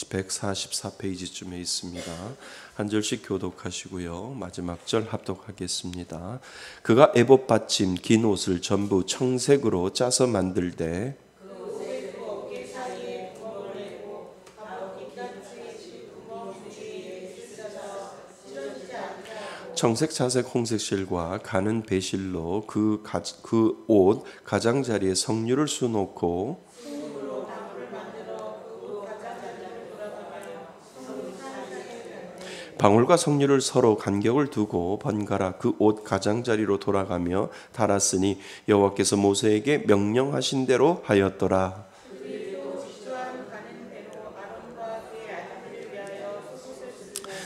144페이지쯤에 있습니다. 한 절씩 교독하시고요. 마지막 절 합독하겠습니다. 그가 에봇 받침 긴 옷을 전부 청색으로 짜서 만들되 청색, 자색, 홍색 실과 가는 배실로 그 옷 가장자리에 석류를 수놓고 방울과 석류를 서로 간격을 두고 번갈아 그 옷 가장자리로 돌아가며 달았으니 여호와께서 모세에게 명령하신 대로 하였더라.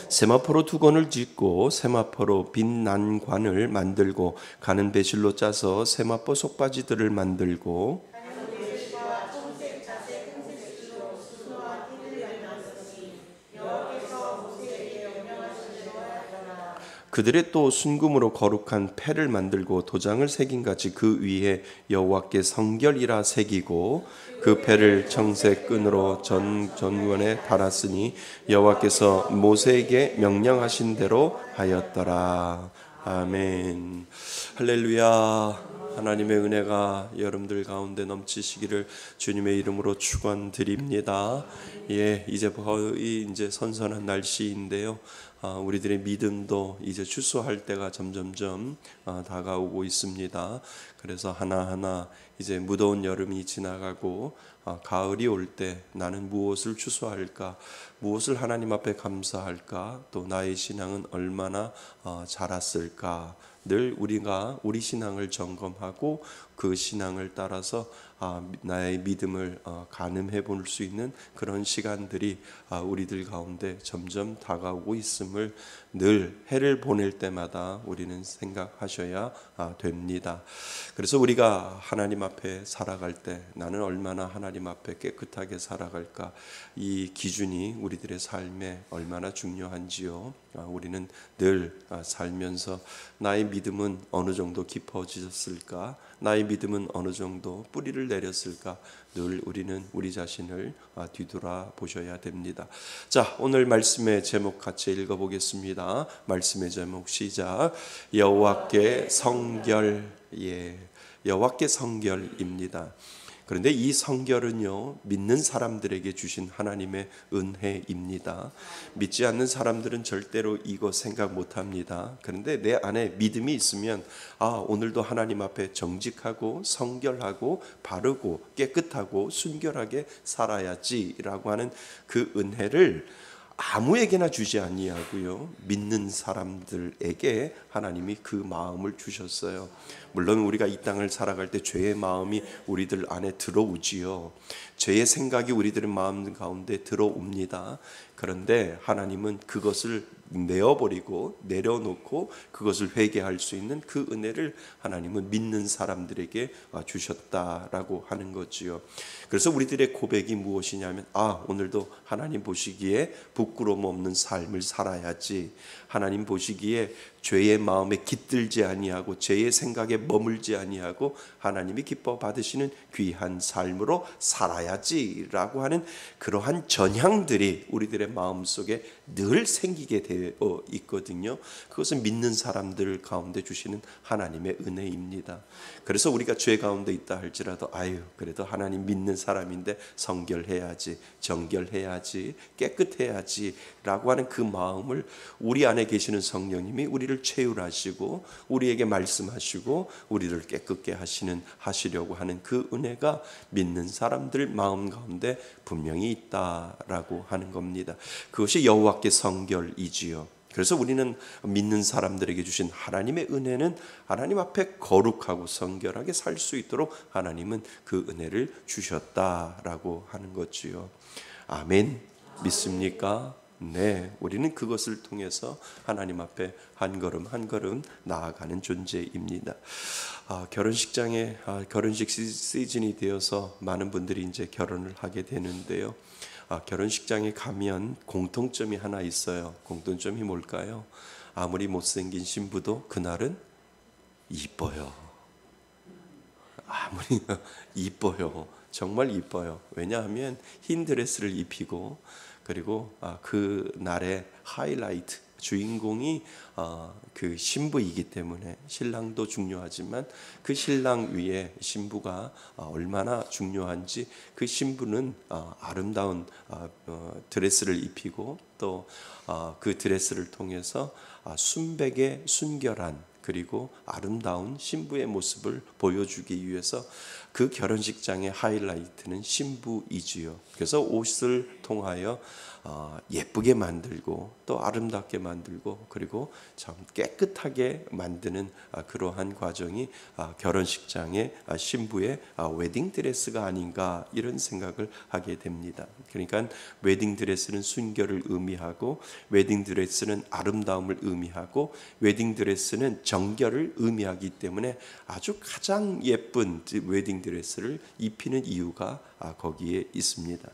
세마포로 두건을 짓고 세마포로 빛난 관을 만들고 가는 배실로 짜서 세마포 속바지들을 만들고 그들의 또 순금으로 거룩한 패를 만들고 도장을 새긴 같이 그 위에 여호와께 성결이라 새기고 그 패를 청색 끈으로 전원에 달았으니 여호와께서 모세에게 명령하신 대로 하였더라. 아멘. 할렐루야. 하나님의 은혜가 여러분들 가운데 넘치시기를 주님의 이름으로 축원드립니다. 예, 이제 거의 선선한 날씨인데요. 우리들의 믿음도 이제 추수할 때가 점점점 다가오고 있습니다. 그래서 하나하나 이제 무더운 여름이 지나가고 가을이 올 때 나는 무엇을 추수할까, 무엇을 하나님 앞에 감사할까, 또 나의 신앙은 얼마나 자랐을까, 늘 우리가 우리 신앙을 점검하고 그 신앙을 따라서 나의 믿음을 가늠해 볼 수 있는 그런 시간들이 우리들 가운데 점점 다가오고 있음을 늘 해를 보낼 때마다 우리는 생각하셔야 됩니다. 그래서 우리가 하나님 앞에 살아갈 때 나는 얼마나 하나님 앞에 깨끗하게 살아갈까, 이 기준이 우리들의 삶에 얼마나 중요한지요. 우리는 늘 살면서 나의 믿음은 어느 정도 깊어지셨을까, 나의 믿음은 어느 정도 뿌리를 내렸을까, 늘 우리는 우리 자신을 뒤돌아 보셔야 됩니다. 자, 오늘 말씀의 제목 같이 읽어보겠습니다. 말씀의 제목 시작. 여호와께 성결. 여호와께 성결입니다. 그런데 이 성결은요, 믿는 사람들에게 주신 하나님의 은혜입니다. 믿지 않는 사람들은 절대로 이거 생각 못합니다. 그런데 내 안에 믿음이 있으면 오늘도 하나님 앞에 정직하고 성결하고 바르고 깨끗하고 순결하게 살아야지라고 하는 그 은혜를 아무에게나 주지 아니하고요, 믿는 사람들에게 하나님이 그 마음을 주셨어요. 물론 우리가 이 땅을 살아갈 때 죄의 마음이 우리들 안에 들어오지요. 죄의 생각이 우리들의 마음 가운데 들어옵니다. 그런데 하나님은 그것을 내어버리고 내려놓고 그것을 회개할 수 있는 그 은혜를 하나님은 믿는 사람들에게 주셨다라고 하는 거지요. 그래서 우리들의 고백이 무엇이냐면 오늘도 하나님 보시기에 부끄러움 없는 삶을 살아야지, 하나님 보시기에 죄의 마음에 깃들지 아니하고 죄의 생각에 머물지 아니하고 하나님이 기뻐 받으시는 귀한 삶으로 살아야지라고 하는 그러한 전향들이 우리들의 마음속에 늘 생기게 되어 있거든요. 그것은 믿는 사람들 가운데 주시는 하나님의 은혜입니다. 그래서 우리가 죄 가운데 있다 할지라도 그래도 하나님 믿는 사람인데 성결해야지, 정결해야지, 깨끗해야지 라고 하는 그 마음을 우리 안에 계시는 성령님이 우리를 채율하시고 우리에게 말씀하시고 우리를 깨끗게 하시려고 하는 그 은혜가 믿는 사람들 마음 가운데 분명히 있다라고 하는 겁니다. 그것이 여호와께 성결이지요. 그래서 우리는 믿는 사람들에게 주신 하나님의 은혜는 하나님 앞에 거룩하고 성결하게 살 수 있도록 하나님은 그 은혜를 주셨다라고 하는 거지요. 아멘. 믿습니까? 네, 우리는 그것을 통해서 하나님 앞에 한 걸음 한 걸음 나아가는 존재입니다. 결혼식장에 결혼식 시즌이 되어서 많은 분들이 이제 결혼을 하게 되는데요. 결혼식장에 가면 공통점이 하나 있어요. 공통점이 뭘까요? 아무리 못생긴 신부도 그날은 이뻐요. 아무리 이뻐요. 정말 이뻐요. 왜냐하면 흰 드레스를 입히고 그리고 그 날의 하이라이트 주인공이 그 신부이기 때문에 신랑도 중요하지만 그 신랑 위에 신부가 얼마나 중요한지 그 신부는 아름다운 드레스를 입히고 또 그 드레스를 통해서 순백의 순결한 그리고 아름다운 신부의 모습을 보여주기 위해서 그 결혼식장의 하이라이트는 신부이지요. 그래서 옷을 통하여 예쁘게 만들고 또 아름답게 만들고 그리고 참 깨끗하게 만드는 그러한 과정이 결혼식장의 신부의 웨딩 드레스가 아닌가 이런 생각을 하게 됩니다. 그러니까 웨딩 드레스는 순결을 의미하고 웨딩 드레스는 아름다움을 의미하고 웨딩 드레스는 정결을 의미하기 때문에 아주 가장 예쁜 웨딩 드레스를 입히는 이유가 거기에 있습니다.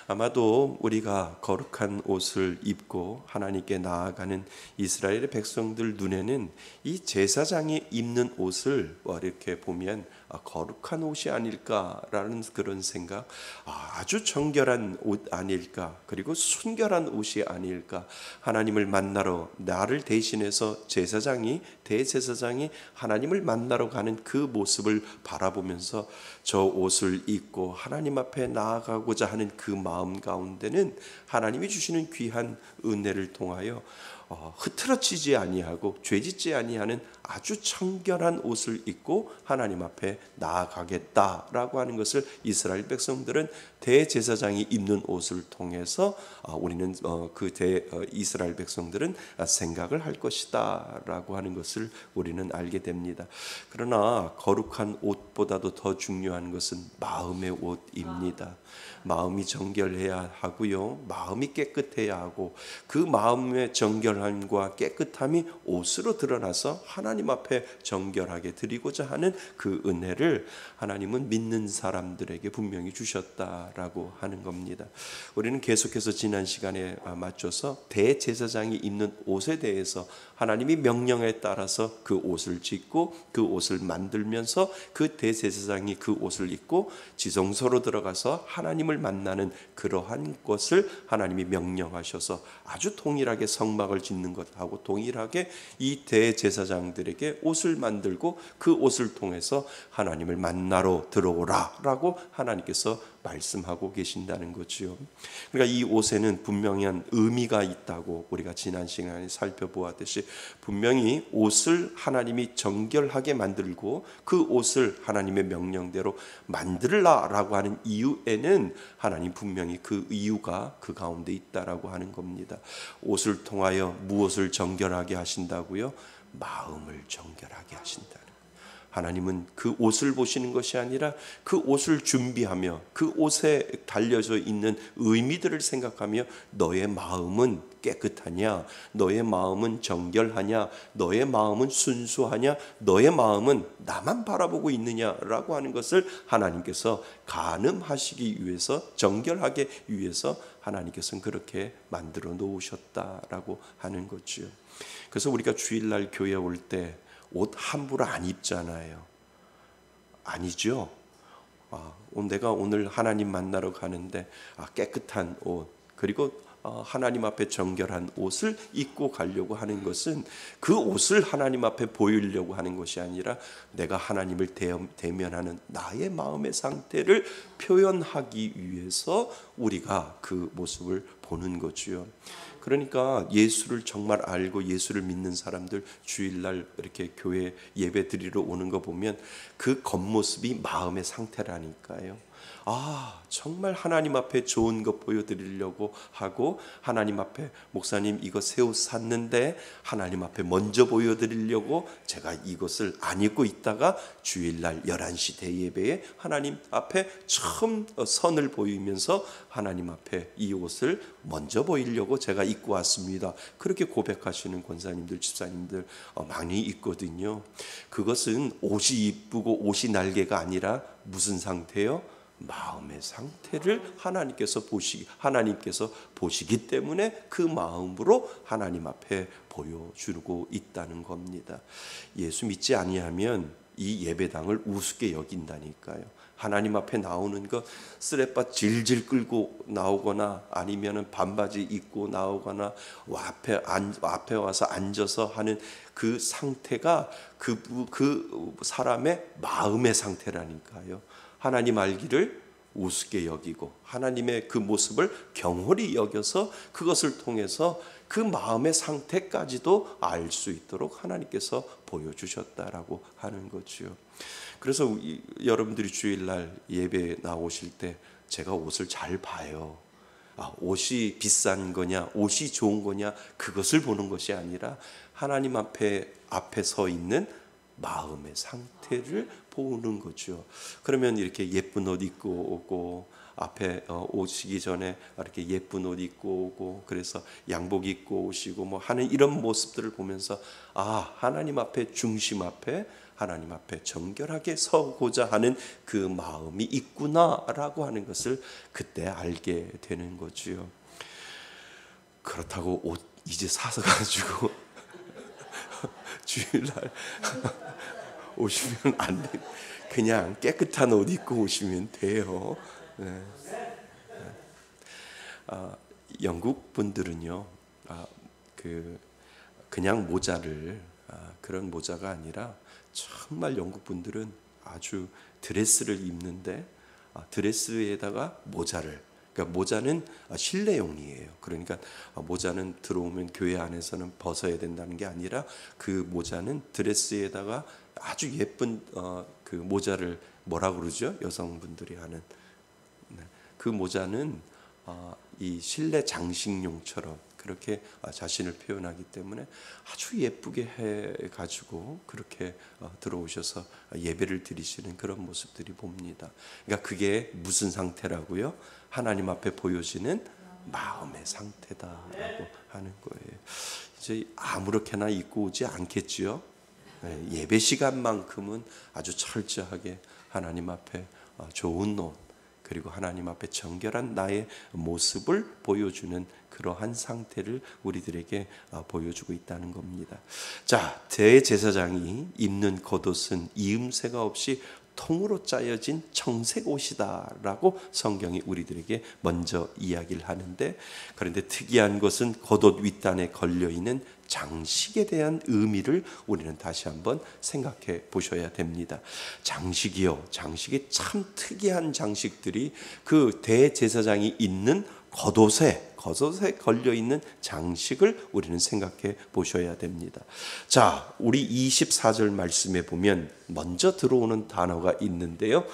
아마도 우리가 거룩한 옷을 입고 하나님께 나아가는 이스라엘의 백성들 눈에는 이 제사장이 입는 옷을 이렇게 보면 거룩한 옷이 아닐까라는 그런 생각, 아주 정결한 옷 아닐까, 그리고 순결한 옷이 아닐까. 하나님을 만나러 나를 대신해서 대제사장이 하나님을 만나러 가는 그 모습을 바라보면서 저 옷을 입고 하나님 앞에 나아가고자 하는 그 마음 가운데는 하나님이 주시는 귀한 은혜를 통하여 흐트러지지 아니하고 죄짓지 아니하는 아주 청결한 옷을 입고 하나님 앞에 나아가겠다라고 하는 것을 이스라엘 백성들은 대제사장이 입는 옷을 통해서 우리는 이스라엘 백성들은 생각을 할 것이다라고 하는 것을 우리는 알게 됩니다. 그러나 거룩한 옷보다도 더 중요한 것은 마음의 옷입니다. 마음이 정결해야 하고요, 마음이 깨끗해야 하고 그 마음의 정결함과 깨끗함이 옷으로 드러나서 하나님 앞에 정결하게 드리고자 하는 그 은혜를 하나님은 믿는 사람들에게 분명히 주셨다라고 하는 겁니다. 우리는 계속해서 지난 시간에 맞춰서 대제사장이 입는 옷에 대해서 하나님이 명령에 따라서 그 옷을 짓고 그 옷을 만들면서 그 대제사장이 그 옷을 입고 지성소로 들어가서 하나님을 만나는 그러한 것을 하나님이 명령하셔서 아주 동일하게 성막을 짓는 것하고 동일하게 이 대제사장들에게 옷을 만들고 그 옷을 통해서 하나님을 만나러 들어오라라고 하나님께서 말씀하고 계신다는 거지요. 그러니까 이 옷에는 분명한 의미가 있다고 우리가 지난 시간에 살펴보았듯이 분명히 옷을 하나님이 정결하게 만들고 그 옷을 하나님의 명령대로 만들라라고 하는 이유에는 하나님 분명히 그 이유가 그 가운데 있다라고 하는 겁니다. 옷을 통하여 무엇을 정결하게 하신다고요? 마음을 정결하게 하신다. 하나님은 그 옷을 보시는 것이 아니라 그 옷을 준비하며 그 옷에 달려져 있는 의미들을 생각하며 너의 마음은 깨끗하냐, 너의 마음은 정결하냐, 너의 마음은 순수하냐, 너의 마음은 나만 바라보고 있느냐라고 하는 것을 하나님께서 가늠하시기 위해서, 정결하게 위해서 하나님께서는 그렇게 만들어 놓으셨다라고 하는 거죠. 그래서 우리가 주일날 교회 올 때 옷 함부로 안 입잖아요. 아니죠. 내가 오늘 하나님 만나러 가는데 깨끗한 옷 그리고 하나님 앞에 정결한 옷을 입고 가려고 하는 것은 그 옷을 하나님 앞에 보이려고 하는 것이 아니라 내가 하나님을 대면하는 나의 마음의 상태를 표현하기 위해서 우리가 그 모습을 보는 거지요. 그러니까 예수를 정말 알고 예수를 믿는 사람들 주일날 이렇게 교회 예배 드리러 오는 거 보면 그 겉모습이 마음의 상태라니까요. 정말 하나님 앞에 좋은 것 보여드리려고 하고 하나님 앞에 목사님 이거 새 옷 샀는데 하나님 앞에 먼저 보여드리려고 제가 이것을 안 입고 있다가 주일날 11시 대예배에 하나님 앞에 처음 선을 보이면서 하나님 앞에 이 옷을 먼저 보이려고 제가 입고 왔습니다. 그렇게 고백하시는 권사님들, 집사님들 많이 있거든요. 그것은 옷이 이쁘고 옷이 날개가 아니라 무슨 상태요? 마음의 상태를 하나님께서 보시기 때문에 그 마음으로 하나님 앞에 보여주고 있다는 겁니다. 예수 믿지 아니하면 이 예배당을 우습게 여긴다니까요. 하나님 앞에 나오는 거 쓰레빠 질질 끌고 나오거나 아니면은 반바지 입고 나오거나 앞에 와서 앉아서 하는 그 상태가 그 사람의 마음의 상태라니까요. 하나님 알기를 우습게 여기고 하나님의 그 모습을 경홀히 여겨서 그것을 통해서 그 마음의 상태까지도 알 수 있도록 하나님께서 보여주셨다라고 하는 거죠. 그래서 여러분들이 주일날 예배 나오실 때 제가 옷을 잘 봐요. 옷이 비싼 거냐, 옷이 좋은 거냐, 그것을 보는 것이 아니라 하나님 앞에 서 있는 마음의 상태를 보는 거죠. 그러면 이렇게 예쁜 옷 입고 오고 앞에 오시기 전에 이렇게 예쁜 옷 입고 오고 그래서 양복 입고 오시고 뭐 하는 이런 모습들을 보면서 하나님 앞에 중심 앞에 하나님 앞에 정결하게 서고자 하는 그 마음이 있구나라고 하는 것을 그때 알게 되는 거지요. 그렇다고 옷 이제 사서 가지고 주일날 오시면 안 돼. 그냥 깨끗한 옷 입고 오시면 돼요. 네. 영국 분들은요, 그냥 모자를 그런 모자가 아니라 정말 영국 분들은 아주 드레스를 입는데 드레스에다가 모자를, 그러니까 모자는 실내용이에요. 그러니까 모자는 들어오면 교회 안에서는 벗어야 된다는 게 아니라 그 모자는 드레스에다가 아주 예쁜 그 모자를 뭐라고 그러죠? 여성분들이 하는 그 모자는 이 실내 장식용처럼 그렇게 자신을 표현하기 때문에 아주 예쁘게 해가지고 그렇게 들어오셔서 예배를 드리시는 그런 모습들이 봅니다. 그러니까 그게 무슨 상태라고요? 하나님 앞에 보여지는 마음의 상태다라고 하는 거예요. 이제 아무렇게나 입고 오지 않겠지요. 예배 시간만큼은 아주 철저하게 하나님 앞에 좋은 옷 그리고 하나님 앞에 정결한 나의 모습을 보여주는 그러한 상태를 우리들에게 보여주고 있다는 겁니다. 자, 대제사장이 입는 겉옷은 이음새가 없이 통으로 짜여진 청색 옷이다라고 성경이 우리들에게 먼저 이야기를 하는데, 그런데 특이한 것은 겉옷 윗단에 걸려있는 장식에 대한 의미를 우리는 다시 한번 생각해 보셔야 됩니다. 장식이요, 장식이 참 특이한 장식들이 그 대제사장이 입는 겉옷에 걸려있는 장식을 우리는 생각해 보셔야 됩니다. 자, 우리 24절 말씀에 보면 먼저 들어오는 단어가 있는데요.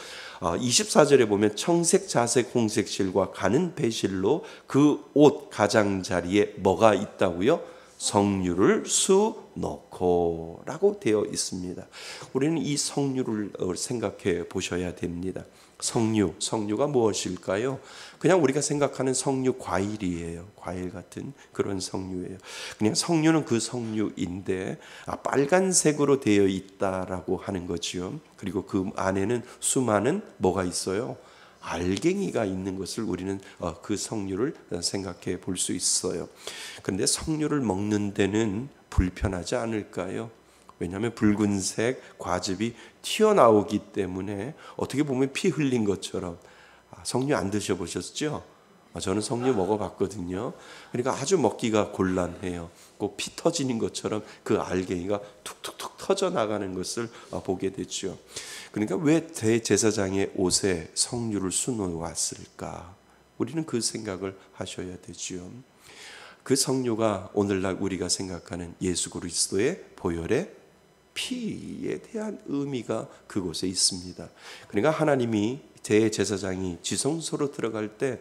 24절에 보면 청색, 자색, 홍색 실과 가는 배실로 그 옷 가장자리에 뭐가 있다고요? 성류를 수놓고 라고 되어 있습니다. 우리는 이 성류를 생각해 보셔야 됩니다. 성류가 무엇일까요? 그냥 우리가 생각하는 성류 과일이에요. 과일 같은 그런 성류예요. 그냥 성류는 그 성류인데 빨간색으로 되어 있다라고 하는 거지요. 그리고 그 안에는 수많은 뭐가 있어요? 알갱이가 있는 것을 우리는 그 성류를 생각해 볼 수 있어요. 그런데 성류를 먹는 데는 불편하지 않을까요? 왜냐하면 붉은색 과즙이 튀어나오기 때문에 어떻게 보면 피 흘린 것처럼. 성류 안 드셔보셨죠? 저는 성류 먹어봤거든요. 그러니까 아주 먹기가 곤란해요. 꼭 피 터지는 것처럼 그 알갱이가 툭툭툭 터져 나가는 것을 보게 되죠. 그러니까 왜 대제사장의 옷에 성류를 수놓았을까? 우리는 그 생각을 하셔야 되죠. 그 성류가 오늘날 우리가 생각하는 예수 그리스도의 보혈의 피에 대한 의미가 그곳에 있습니다. 그러니까 하나님이 대제사장이 지성소로 들어갈 때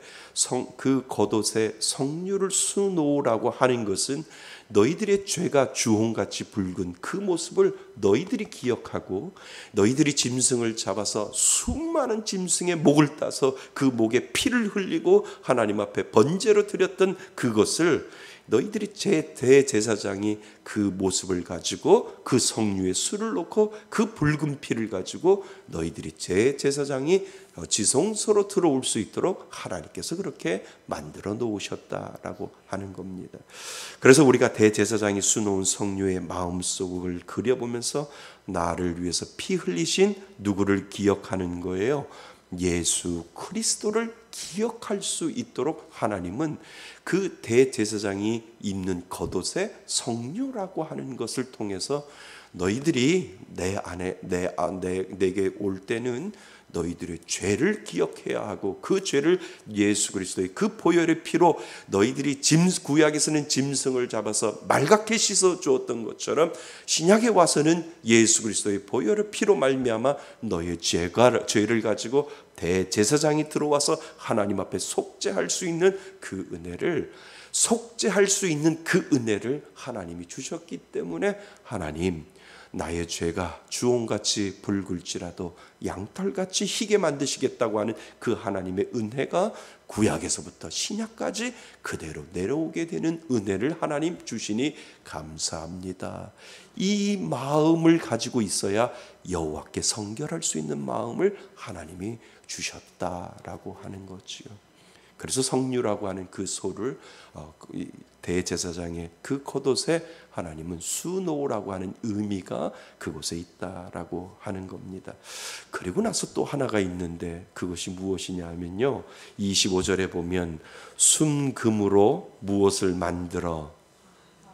그 겉옷에 성류를 수놓으라고 하는 것은 너희들의 죄가 주홍같이 붉은 그 모습을 너희들이 기억하고 너희들이 짐승을 잡아서 수많은 짐승의 목을 따서 그 목에 피를 흘리고 하나님 앞에 번제로 드렸던 그것을 너희들이 제 대제사장이 그 모습을 가지고 그 성류에 술을 넣고 그 붉은 피를 가지고 너희들이 제 제사장이 지성소로 들어올 수 있도록 하나님께서 그렇게 만들어 놓으셨다라고 하는 겁니다. 그래서 우리가 대제사장이 수놓은 성류의 마음속을 그려보면서 나를 위해서 피 흘리신 누구를 기억하는 거예요? 예수 그리스도를 기억할 수 있도록 하나님은 그 대제사장이 입는 겉옷의 성류라고 하는 것을 통해서 너희들이 내게 올 때는 너희들의 죄를 기억해야 하고 그 죄를 예수 그리스도의 그 보혈의 피로 너희들이 구약에서는 짐승을 잡아서 말갛게 씻어 주었던 것처럼 신약에 와서는 예수 그리스도의 보혈의 피로 말미암아 너희의 죄를 가지고 대제사장이 들어와서 하나님 앞에 속죄할 수 있는 그 은혜를 하나님이 주셨기 때문에 하나님 나의 죄가 주홍같이 붉을지라도 양털같이 희게 만드시겠다고 하는 그 하나님의 은혜가 구약에서부터 신약까지 그대로 내려오게 되는 은혜를 하나님 주시니 감사합니다. 이 마음을 가지고 있어야 여호와께 성결할 수 있는 마음을 하나님이 주셨다라고 하는 거지요. 그래서 성류라고 하는 그 소를 대제사장의 그 겉옷에 하나님은 수놓으라고 하는 의미가 그곳에 있다라고 하는 겁니다. 그리고 나서 또 하나가 있는데 그것이 무엇이냐 하면요, 25절에 보면 순금으로 무엇을 만들어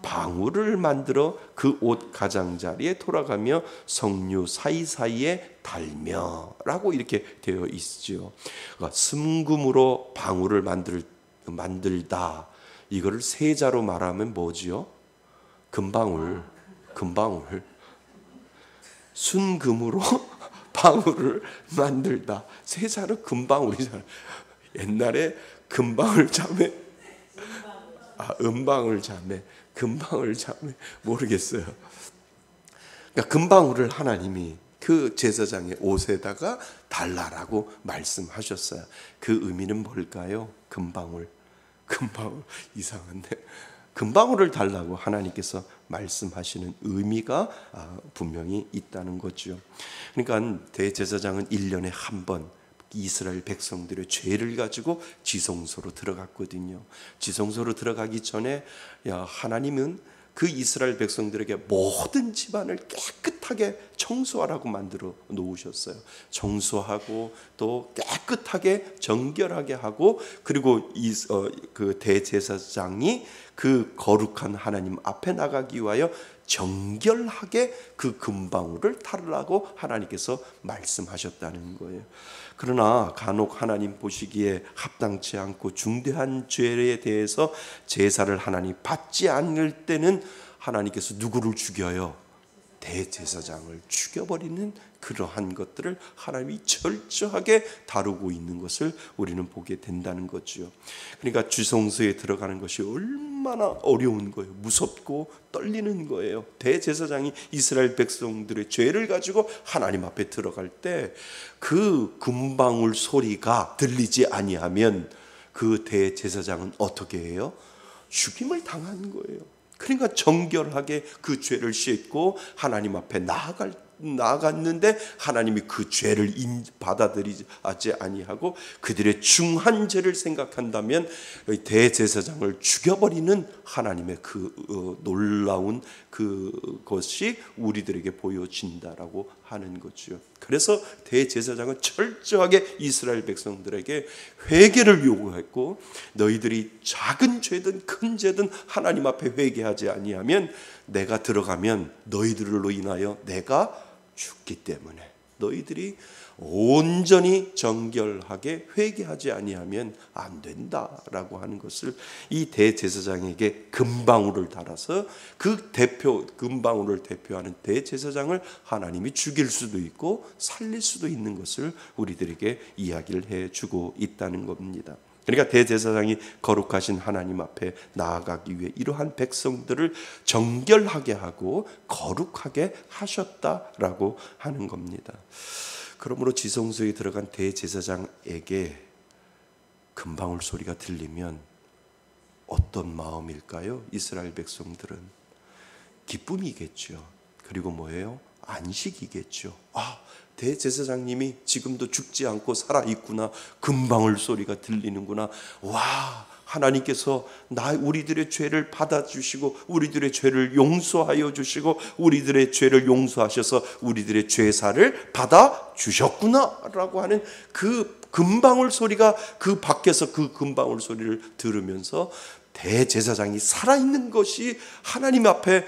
방울을 만들어 그 옷 가장자리에 돌아가며 성류 사이사이에 달며라고 이렇게 되어 있죠. 그러니까 순금으로 방울을 만들다, 이거를 세자로 말하면 뭐지요? 금방울. 순금으로 방울을 만들다. 세자로 금방울이잖아요. 옛날에 금방울 자매, 은방울 자매, 금방울 자매 모르겠어요. 그러니까 금방울을 하나님이 그 제사장의 옷에다가 달라라고 말씀하셨어요. 그 의미는 뭘까요? 금방울 이상한데 금방울을 달라고 하나님께서 말씀하시는 의미가 분명히 있다는 거죠. 그러니까 대제사장은 1년에 한 번 이스라엘 백성들의 죄를 가지고 지성소로 들어갔거든요. 지성소로 들어가기 전에 하나님은 그 이스라엘 백성들에게 모든 집안을 깨끗하게 청소하라고 만들어 놓으셨어요. 청소하고 또 깨끗하게 정결하게 하고, 그리고 그 대제사장이 그 거룩한 하나님 앞에 나가기 위하여 정결하게 그 금방울을 타르라고 하나님께서 말씀하셨다는 거예요. 그러나 간혹 하나님 보시기에 합당치 않고 중대한 죄에 대해서 제사를 하나님 받지 않을 때는 하나님께서 누구를 죽여요? 대제사장을 죽여버리는 그러한 것들을 하나님이 철저하게 다루고 있는 것을 우리는 보게 된다는 거죠. 그러니까 지성소에 들어가는 것이 얼마나 어려운 거예요. 무섭고 떨리는 거예요. 대제사장이 이스라엘 백성들의 죄를 가지고 하나님 앞에 들어갈 때 그 금방울 소리가 들리지 아니하면 그 대제사장은 어떻게 해요? 죽임을 당하는 거예요. 그러니까 정결하게 그 죄를 씻고 하나님 앞에 나아갔는데 하나님이 그 죄를 받아들이지 아니하고 그들의 중한 죄를 생각한다면 대제사장을 죽여버리는 하나님의 그 놀라운 그것이 우리들에게 보여진다라고 하는 거죠. 그래서 대제사장은 철저하게 이스라엘 백성들에게 회개를 요구했고, 너희들이 작은 죄든 큰 죄든 하나님 앞에 회개하지 아니하면 내가 들어가면 너희들로 인하여 내가 죽기 때문에 너희들이 온전히 정결하게 회개하지 아니하면 안 된다라고 하는 것을 이 대제사장에게 금방울을 달아서 그 금방울을 대표하는 대제사장을 하나님이 죽일 수도 있고 살릴 수도 있는 것을 우리들에게 이야기를 해주고 있다는 겁니다. 그러니까 대제사장이 거룩하신 하나님 앞에 나아가기 위해 이러한 백성들을 정결하게 하고 거룩하게 하셨다라고 하는 겁니다. 그러므로 지성소에 들어간 대제사장에게 금방울 소리가 들리면 어떤 마음일까요? 이스라엘 백성들은 기쁨이겠죠. 그리고 뭐예요? 안식이겠죠. 대제사장님이 지금도 죽지 않고 살아있구나. 금방울 소리가 들리는구나. 와, 하나님께서 우리들의 죄를 받아주시고 우리들의 죄를 용서하여 주시고 우리들의 죄를 용서하셔서 우리들의 죄사를 받아주셨구나 라고 하는 그 금방울 소리가, 그 밖에서 그 금방울 소리를 들으면서 대제사장이 살아있는 것이 하나님 앞에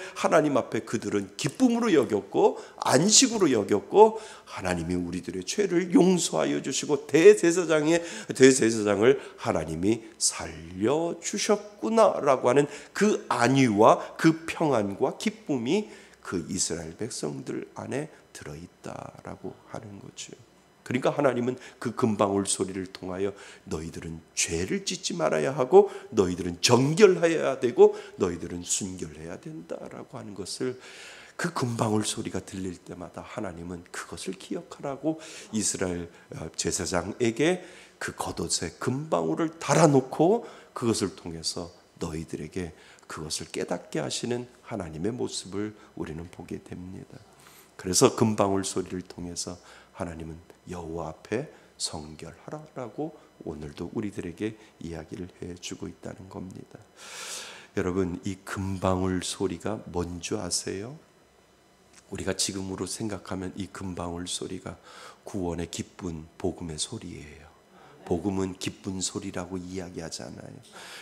그들은 기쁨으로 여겼고 안식으로 여겼고, 하나님이 우리들의 죄를 용서하여 주시고 대제사장을 하나님이 살려주셨구나라고 하는 그 안위와 그 평안과 기쁨이 그 이스라엘 백성들 안에 들어있다라고 하는 거죠. 그러니까 하나님은 그 금방울 소리를 통하여 너희들은 죄를 짓지 말아야 하고 너희들은 정결해야 되고 너희들은 순결해야 된다라고 하는 것을, 그 금방울 소리가 들릴 때마다 하나님은 그것을 기억하라고 이스라엘 제사장에게 그 겉옷에 금방울을 달아놓고 그것을 통해서 너희들에게 그것을 깨닫게 하시는 하나님의 모습을 우리는 보게 됩니다. 그래서 금방울 소리를 통해서 하나님은 여호와 앞에 성결하라라고 오늘도 우리들에게 이야기를 해주고 있다는 겁니다. 여러분, 이 금방울 소리가 뭔지 아세요? 우리가 지금으로 생각하면 이 금방울 소리가 구원의 기쁜 복음의 소리예요. 복음은 기쁜 소리라고 이야기하잖아요.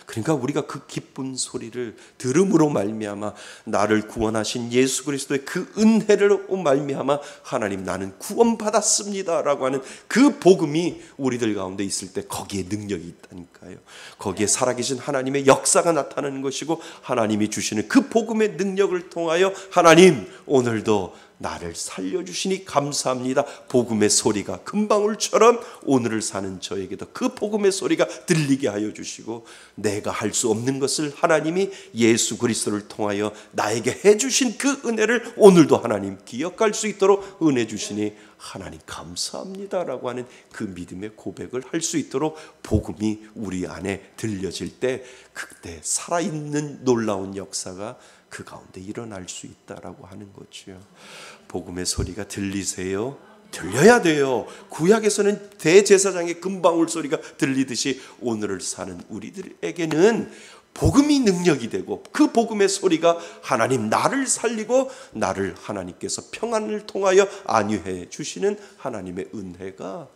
그러니까 우리가 그 기쁜 소리를 들음으로 말미암아 나를 구원하신 예수 그리스도의 그 은혜로 말미암아 하나님 나는 구원받았습니다라고 하는 그 복음이 우리들 가운데 있을 때 거기에 능력이 있다니까요. 거기에 살아계신 하나님의 역사가 나타나는 것이고, 하나님이 주시는 그 복음의 능력을 통하여 하나님 오늘도 나를 살려주시니 감사합니다. 복음의 소리가 금방울처럼 오늘을 사는 저에게도 그 복음의 소리가 들리게 하여 주시고, 내가 할 수 없는 것을 하나님이 예수 그리스도를 통하여 나에게 해주신 그 은혜를 오늘도 하나님 기억할 수 있도록 은혜 주시니 하나님 감사합니다라고 하는 그 믿음의 고백을 할 수 있도록 복음이 우리 안에 들려질 때, 그때 살아있는 놀라운 역사가 그 가운데 일어날 수 있다라고 하는 거죠. 복음의 소리가 들리세요? 들려야 돼요. 구약에서는 대제사장의 금방울 소리가 들리듯이 오늘을 사는 우리들에게는 복음이 능력이 되고, 그 복음의 소리가 하나님 나를 살리고 나를 하나님께서 평안을 통하여 안위해 주시는 하나님의 은혜가,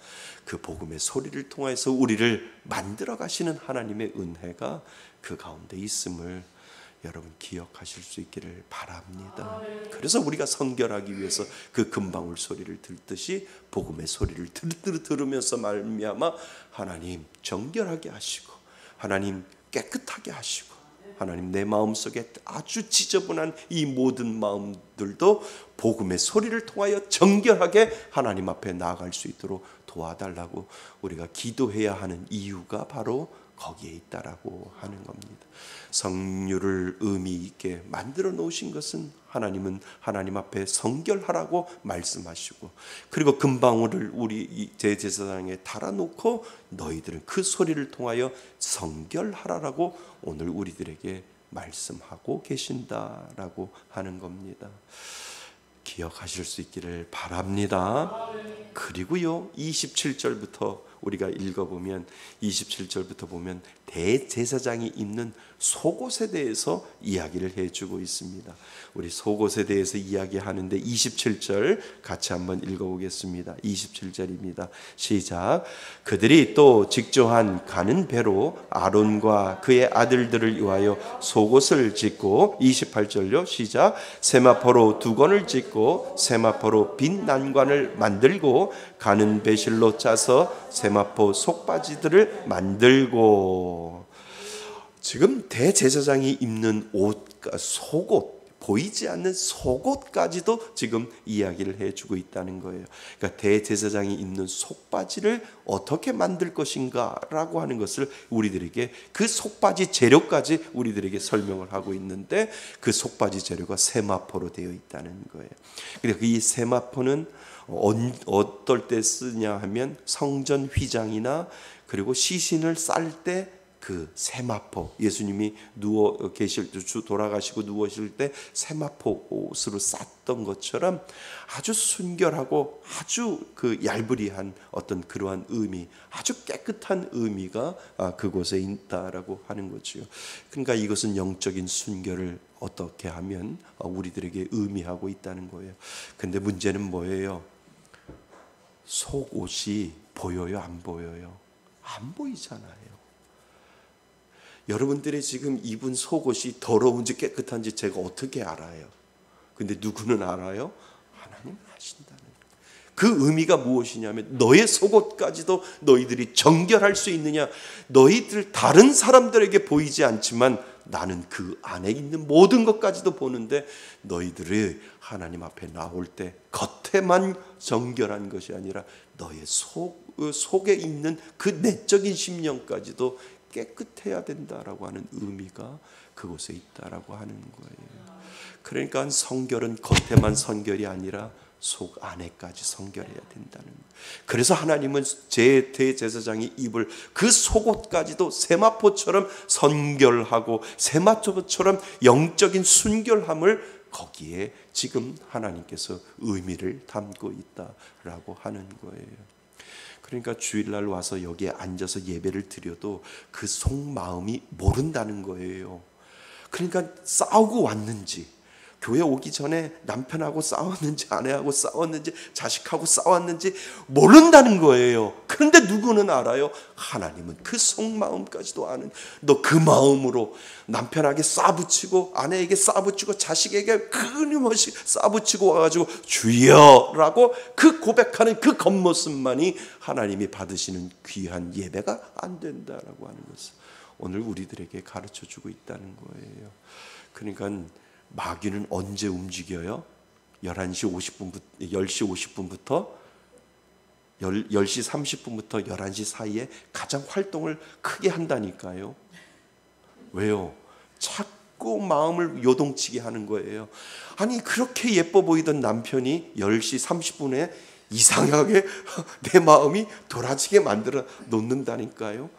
그 복음의 소리를 통해서 우리를 만들어 가시는 하나님의 은혜가 그 가운데 있음을 여러분 기억하실 수 있기를 바랍니다. 그래서 우리가 성결하기 위해서 그 금방울 소리를 듣듯이 복음의 소리를 들으면서 말미암아 하나님 정결하게 하시고, 하나님 깨끗하게 하시고, 하나님 내 마음속에 아주 지저분한 이 모든 마음들도 복음의 소리를 통하여 정결하게 하나님 앞에 나아갈 수 있도록 도와달라고 우리가 기도해야 하는 이유가 바로 거기에 있다라고 하는 겁니다. 성류를 의미 있게 만들어 놓으신 것은 하나님은 하나님 앞에 성결하라고 말씀하시고, 그리고 금방울을 우리 대제사장에 달아놓고 너희들은 그 소리를 통하여 성결하라라고 오늘 우리들에게 말씀하고 계신다라고 하는 겁니다. 기억하실 수 있기를 바랍니다. 그리고요 27절부터 우리가 읽어보면 27절부터 보면 대제사장이 입는 속옷에 대해서 이야기를 해주고 있습니다. 우리 속옷에 대해서 이야기하는데 27절 같이 한번 읽어보겠습니다. 27절입니다. 시작. 그들이 또 직조한 가는 배로 아론과 그의 아들들을 위하여 속옷을 짓고, 28절요 시작. 세마포로 두건을 짓고 세마포로 빈 난관을 만들고 가는 배실로 짜서 세마포 속바지들을 만들고. 지금 대제사장이 입는 옷, 속옷, 보이지 않는 속옷까지도 지금 이야기를 해주고 있다는 거예요. 그러니까 대제사장이 입는 속바지를 어떻게 만들 것인가 라고 하는 것을 우리들에게, 그 속바지 재료까지 우리들에게 설명을 하고 있는데, 그 속바지 재료가 세마포로 되어 있다는 거예요. 그리고 이 세마포는 어떨 때 쓰냐 하면 성전 휘장이나 그리고 시신을 쌀 때 그 세마포, 예수님이 누워 계실 때, 돌아가시고 누워실 때 세마포 옷으로 쌌던 것처럼 아주 순결하고 아주 그 얄브리한 어떤 그러한 의미, 아주 깨끗한 의미가 그곳에 있다라고 하는 거죠. 그러니까 이것은 영적인 순결을 어떻게 하면 우리들에게 의미하고 있다는 거예요. 근데 문제는 뭐예요? 속옷이 보여요, 안 보여요? 안 보이잖아요. 여러분들이 지금 입은 속옷이 더러운지 깨끗한지 제가 어떻게 알아요? 근데 누구는 알아요? 하나님 아신다는 그 의미가 무엇이냐면, 너의 속옷까지도 너희들이 정결할 수 있느냐? 너희들 다른 사람들에게 보이지 않지만 나는 그 안에 있는 모든 것까지도 보는데, 너희들이 하나님 앞에 나올 때 겉에만 정결한 것이 아니라 너의 속에 있는 그 내적인 심령까지도 깨끗해야 된다라고 하는 의미가 그곳에 있다라고 하는 거예요. 그러니까 성결은 겉에만 성결이 아니라 속 안에까지 성결해야 된다는 거예요. 그래서 하나님은 대제사장이 입을 그 속옷까지도 세마포처럼 선결하고 세마포처럼 영적인 순결함을 거기에 지금 하나님께서 의미를 담고 있다라고 하는 거예요. 그러니까 주일날 와서 여기에 앉아서 예배를 드려도 그 속마음이 모른다는 거예요. 그러니까 싸우고 왔는지, 교회 오기 전에 남편하고 싸웠는지, 아내하고 싸웠는지, 자식하고 싸웠는지 모른다는 거예요. 그런데 누구는 알아요? 하나님은 그 속마음까지도 아는. 너 그 마음으로 남편에게 싸붙이고, 아내에게 싸붙이고, 자식에게 끊임없이 싸붙이고 와가지고 주여라고 그 고백하는 그 겉모습만이 하나님이 받으시는 귀한 예배가 안 된다라고 하는 것을 오늘 우리들에게 가르쳐주고 있다는 거예요. 그러니까 마귀는 언제 움직여요? 11시 50분부터 10시 30분부터 11시 사이에 가장 활동을 크게 한다니까요. 왜요? 자꾸 마음을 요동치게 하는 거예요. 아니, 그렇게 예뻐 보이던 남편이 10시 30분에 이상하게 내 마음이 돌아지게 만들어 놓는다니까요.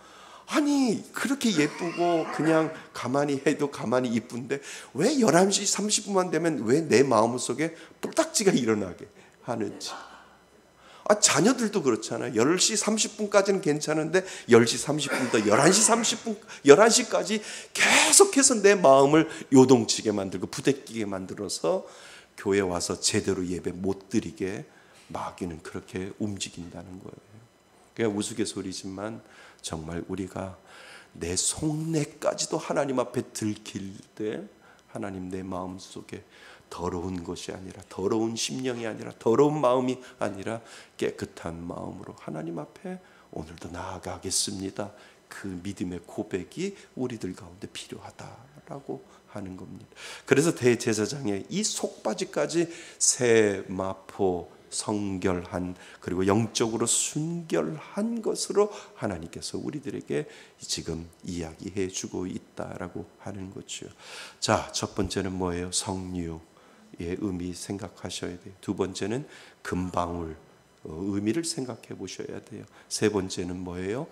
아니, 그렇게 예쁘고 그냥 가만히 해도 가만히 이쁜데 왜 11시 30분만 되면 왜 내 마음속에 뿔딱지가 일어나게 하는지. 자녀들도 그렇잖아요. 10시 30분까지는 괜찮은데 10시 30분부터 11시 30분, 11시까지 계속해서 내 마음을 요동치게 만들고 부대끼게 만들어서 교회 와서 제대로 예배 못 드리게 마귀는 그렇게 움직인다는 거예요. 그냥 우스갯소리지만 정말 우리가 내 속내까지도 하나님 앞에 들킬 때 하나님 내 마음속에 더러운 것이 아니라, 더러운 심령이 아니라, 더러운 마음이 아니라 깨끗한 마음으로 하나님 앞에 오늘도 나아가겠습니다. 그 믿음의 고백이 우리들 가운데 필요하다라고 하는 겁니다. 그래서 대제사장의 이 속바지까지 세마포 성결한, 그리고 영적으로 순결한 것으로 하나님께서 우리들에게 지금 이야기해 주고 있다라고 하는 거죠. 자, 첫 번째는 뭐예요? 성류의 의미 생각하셔야 돼요. 두 번째는 금방울 의미를 생각해 보셔야 돼요. 세 번째는 뭐예요?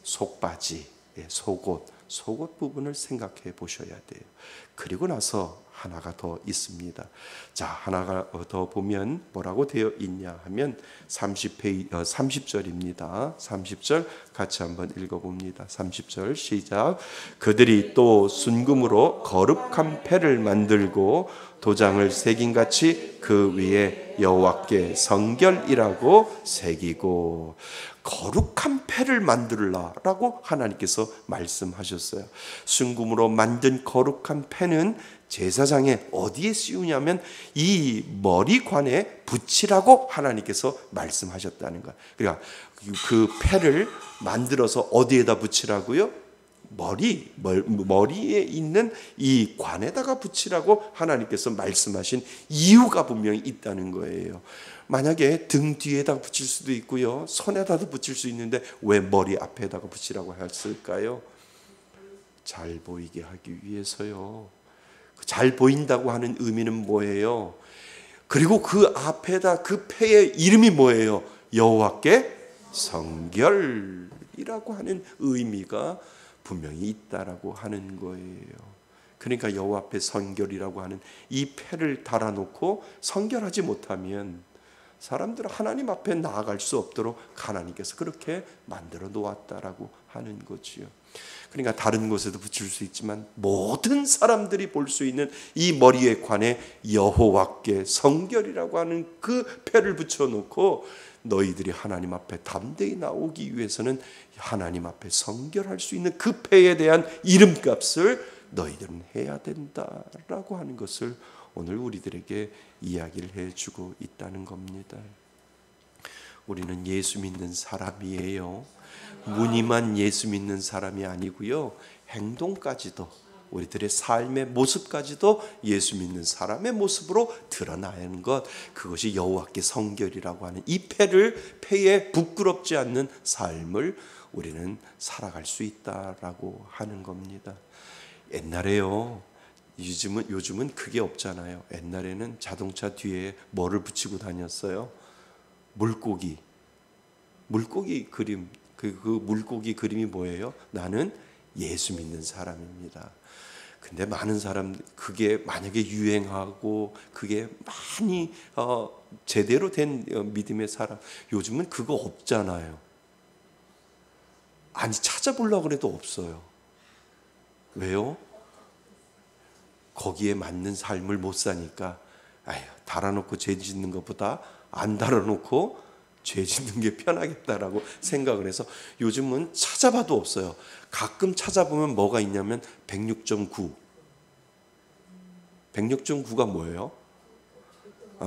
속바지, 속옷 부분을 생각해 보셔야 돼요. 그리고 나서 하나가 더 있습니다. 자, 하나가 더 보면 뭐라고 되어 있냐 하면 30절입니다. 30절 같이 한번 읽어봅니다. 30절 시작. 그들이 또 순금으로 거룩한 패를 만들고 도장을 새긴같이 그 위에 여호와께 성결이라고 새기고. 거룩한 패를 만들라라고 하나님께서 말씀하셨어요. 순금으로 만든 거룩한 패는 제사장에 어디에 씌우냐면 이 머리관에 붙이라고 하나님께서 말씀하셨다는 거예요. 그러니까 그 패를 만들어서 어디에다 붙이라고요? 머리에 있는 이 관에다가 붙이라고 하나님께서 말씀하신 이유가 분명히 있다는 거예요. 만약에 등 뒤에다 붙일 수도 있고요, 손에다도 붙일 수 있는데 왜 머리 앞에다가 붙이라고 했을까요? 잘 보이게 하기 위해서요. 잘 보인다고 하는 의미는 뭐예요? 그리고 그 앞에다 그 패의 이름이 뭐예요? 여호와께 성결이라고 하는 의미가 분명히 있다라고 하는 거예요. 그러니까 여호와 앞에 성결이라고 하는 이 패를 달아놓고 성결하지 못하면 사람들은 하나님 앞에 나아갈 수 없도록 하나님께서 그렇게 만들어 놓았다라고 하는 거지요. 그러니까 다른 곳에도 붙일 수 있지만 모든 사람들이 볼 수 있는 이 머리에 관해 여호와께 성결이라고 하는 그 패를 붙여놓고 너희들이 하나님 앞에 담대히 나오기 위해서는 하나님 앞에 성결할 수 있는 그 패에 대한 이름값을 너희들은 해야 된다라고 하는 것을 오늘 우리들에게 이야기를 해주고 있다는 겁니다. 우리는 예수 믿는 사람이에요. 무늬만 예수 믿는 사람이 아니고요, 행동까지도, 우리들의 삶의 모습까지도 예수 믿는 사람의 모습으로 드러나야 하는 것, 그것이 여호와께 성결이라고 하는 이 패에 부끄럽지 않는 삶을 우리는 살아갈 수 있다라고 하는 겁니다. 옛날에요, 요즘은 그게 없잖아요. 옛날에는 자동차 뒤에 뭐를 붙이고 다녔어요? 물고기 그림. 그 물고기 그림이 뭐예요? 나는 예수 믿는 사람입니다. 근데 많은 사람, 그게 만약에 유행하고 그게 많이 제대로 된 믿음의 사람, 요즘은 그거 없잖아요. 아니, 찾아보려고 해도 없어요. 왜요? 거기에 맞는 삶을 못 사니까, 아휴, 달아놓고 죄 짓는 것보다 안 달아놓고 죄 짓는 게 편하겠다라고 생각을 해서 요즘은 찾아봐도 없어요. 가끔 찾아보면 뭐가 있냐면 106.9. 106.9가 뭐예요?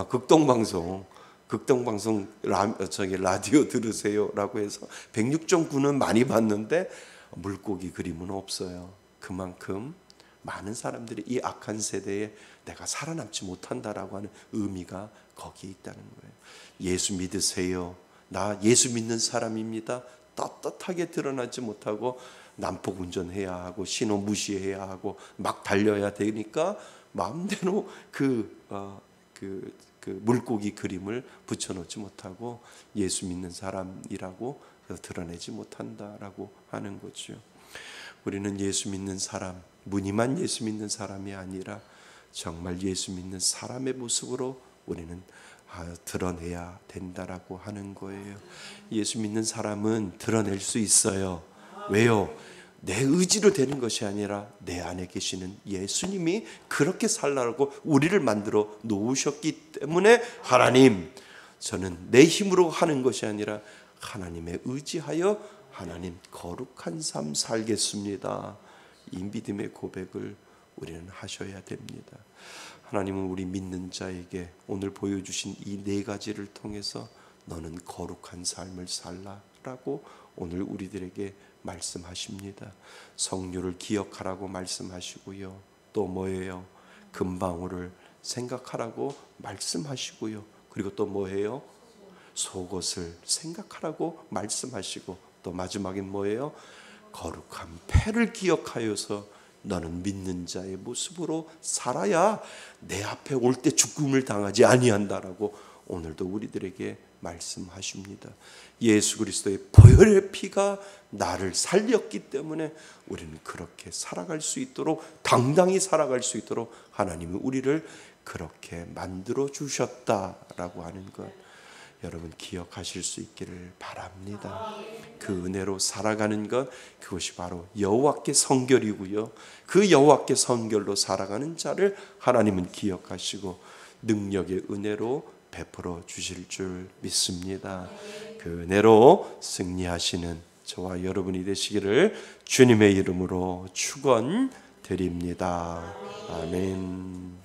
극동방송 라디오 들으세요라고 해서 106.9는 많이 봤는데 물고기 그림은 없어요. 그만큼 많은 사람들이 이 악한 세대에 내가 살아남지 못한다라고 하는 의미가 거기에 있다는 거예요. 예수 믿으세요. 나 예수 믿는 사람입니다. 떳떳하게 드러나지 못하고 난폭 운전해야 하고 신호 무시해야 하고 막 달려야 되니까 마음대로 그 물고기 그림을 붙여놓지 못하고 예수 믿는 사람이라고 드러내지 못한다라고 하는 거죠. 우리는 예수 믿는 사람, 무늬만 예수 믿는 사람이 아니라 정말 예수 믿는 사람의 모습으로 우리는 드러내야 된다라고 하는 거예요. 예수 믿는 사람은 드러낼 수 있어요. 왜요? 내 의지로 되는 것이 아니라 내 안에 계시는 예수님이 그렇게 살라고 우리를 만들어 놓으셨기 때문에, 하나님, 저는 내 힘으로 하는 것이 아니라 하나님의 의지하여 하나님 거룩한 삶 살겠습니다. 이 믿음의 고백을 우리는 하셔야 됩니다. 하나님은 우리 믿는 자에게 오늘 보여주신 이 네 가지를 통해서 너는 거룩한 삶을 살라라고 오늘 우리들에게 말씀하십니다. 성료를 기억하라고 말씀하시고요. 또 뭐예요? 금방울을 생각하라고 말씀하시고요. 그리고 또 뭐예요? 속옷을 생각하라고 말씀하시고, 또 마지막엔 뭐예요? 거룩한 패를 기억하여서 너는 믿는 자의 모습으로 살아야 내 앞에 올 때 죽음을 당하지 아니한다라고 오늘도 우리들에게 말씀하십니다. 예수 그리스도의 보혈의 피가 나를 살렸기 때문에 우리는 그렇게 살아갈 수 있도록, 당당히 살아갈 수 있도록 하나님은 우리를 그렇게 만들어 주셨다라고 하는 것, 여러분 기억하실 수 있기를 바랍니다. 그 은혜로 살아가는 것, 그것이 바로 여호와께 성결이고요. 그 여호와께 성결로 살아가는 자를 하나님은 기억하시고 능력의 은혜로 베풀어 주실 줄 믿습니다. 그 은혜로 승리하시는 저와 여러분이 되시기를 주님의 이름으로 축원드립니다. 아멘.